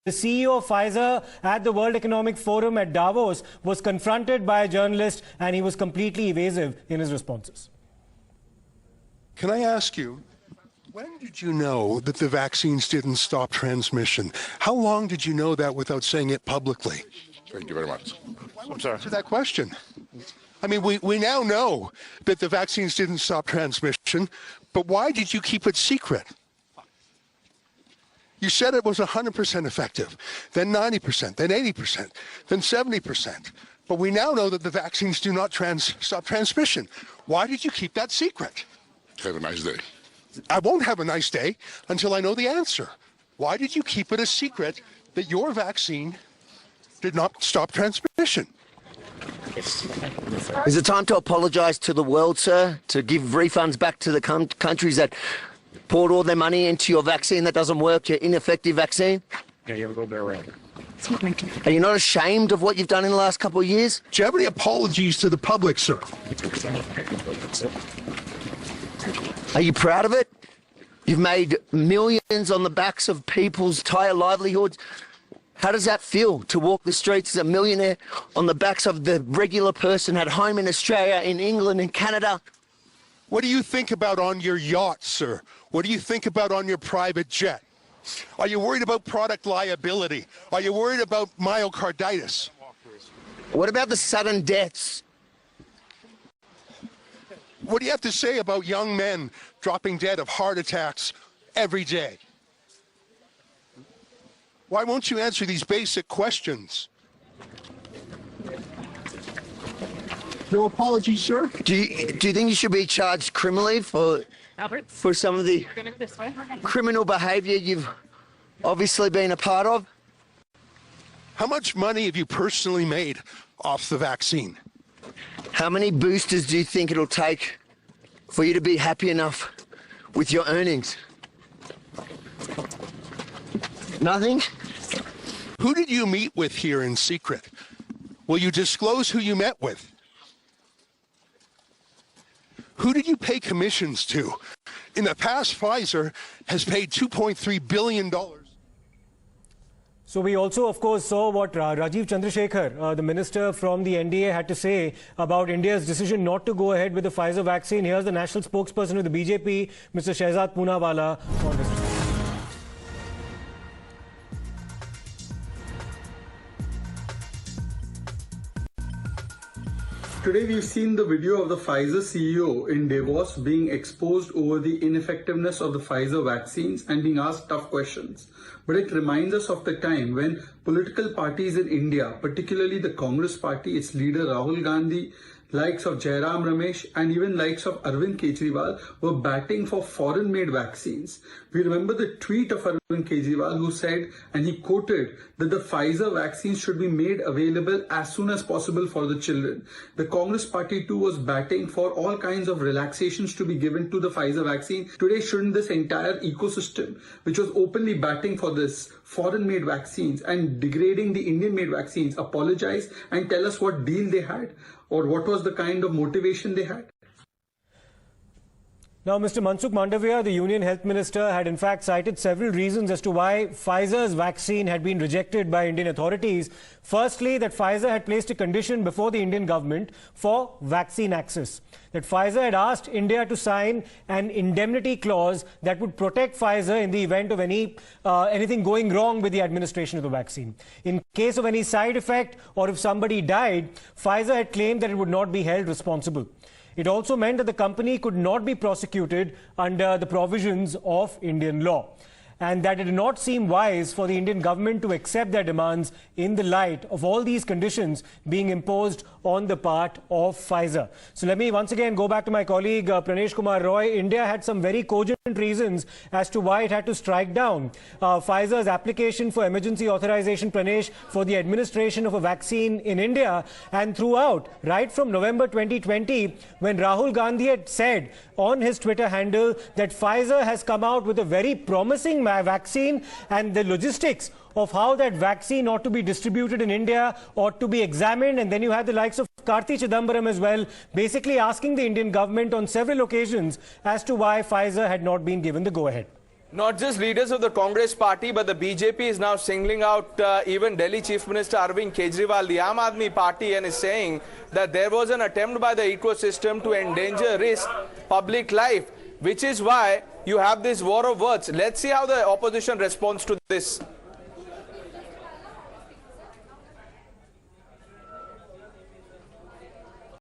The CEO of Pfizer at the World Economic Forum at Davos was confronted by a journalist, and he was completely evasive in his responses. Can I ask you, when did you know that the vaccines didn't stop transmission? How long did you know that without saying it publicly? Thank you very much. I'm sorry. Answer that question. I mean, we now know that the vaccines didn't stop transmission, but why did you keep it secret? You said it was 100% effective, then 90%, then 80%, then 70%. But we now know that the vaccines do not stop transmission. Why did you keep that secret? Have a nice day. I won't have a nice day until I know the answer. Why did you keep it a secret that your vaccine did not stop transmission? Is it time to apologise to the world, sir? To give refunds back to the countries that poured all their money into your vaccine that doesn't work, your ineffective vaccine? Yeah, you have a little bit around. Are you not ashamed of what you've done in the last couple of years? Do you have any apologies to the public, sir? Are you proud of it? You've made millions on the backs of people's entire livelihoods. How does that feel to walk the streets as a millionaire on the backs of the regular person at home in Australia, in England, in Canada? What do you think about on your yacht, sir? What do you think about on your private jet? Are you worried about product liability? Are you worried about myocarditis? What about the sudden deaths? What do you have to say about young men dropping dead of heart attacks every day? Why won't you answer these basic questions? No apologies, sir. Do you think you should be charged criminally for some of the criminal behaviour you've obviously been a part of? How much money have you personally made off the vaccine? How many boosters do you think it'll take for you to be happy enough with your earnings? Nothing? Who did you meet with here in secret? Will you disclose who you met with? Who did you pay commissions to? In the past, Pfizer has paid $2.3 billion. So we also, of course, saw what Rajiv Chandrasekhar, the minister from the NDA, had to say about India's decision not to go ahead with the Pfizer vaccine. Here's the national spokesperson of the BJP, Mr. Shehzad Poonawala, on this. Today we've seen the video of the Pfizer CEO in Davos being exposed over the ineffectiveness of the Pfizer vaccines and being asked tough questions. But it reminds us of the time when political parties in India, particularly the Congress party, its leader Rahul Gandhi, likes of Jairam Ramesh and even likes of Arvind Kejriwal were batting for foreign-made vaccines. We remember the tweet of Arvind Kejriwal who said, and he quoted, that the Pfizer vaccines should be made available as soon as possible for the children. The Congress party too was batting for all kinds of relaxations to be given to the Pfizer vaccine. Today, shouldn't this entire ecosystem, which was openly batting for this foreign-made vaccines and degrading the Indian-made vaccines, apologize and tell us what deal they had? Or what was the kind of motivation they had? Now, Mr. Mansukh Mandavia, the Union Health Minister, had in fact cited several reasons as to why Pfizer's vaccine had been rejected by Indian authorities. Firstly, that Pfizer had placed a condition before the Indian government for vaccine access. That Pfizer had asked India to sign an indemnity clause that would protect Pfizer in the event of anything going wrong with the administration of the vaccine. In case of any side effect or if somebody died, Pfizer had claimed that it would not be held responsible. It also meant that the company could not be prosecuted under the provisions of Indian law, and that it did not seem wise for the Indian government to accept their demands in the light of all these conditions being imposed on the part of Pfizer. So let me once again go back to my colleague Pranesh Kumar Roy. India had some very cogent reasons as to why it had to strike down Pfizer's application for emergency authorization, Pranesh, for the administration of a vaccine in India. And throughout, right from November 2020, when Rahul Gandhi had said on his Twitter handle that Pfizer has come out with a very promising vaccine, and the logistics of how that vaccine ought to be distributed in India ought to be examined. And then you had the likes of Karti Chidambaram as well, basically asking the Indian government on several occasions as to why Pfizer had not been given the go-ahead. Not just leaders of the Congress party, but the BJP is now singling out even Delhi Chief Minister Arvind Kejriwal, the Aam Aadmi party, and is saying that there was an attempt by the ecosystem to endanger, risk public life, which is why you have this war of words. Let's see how the opposition responds to this.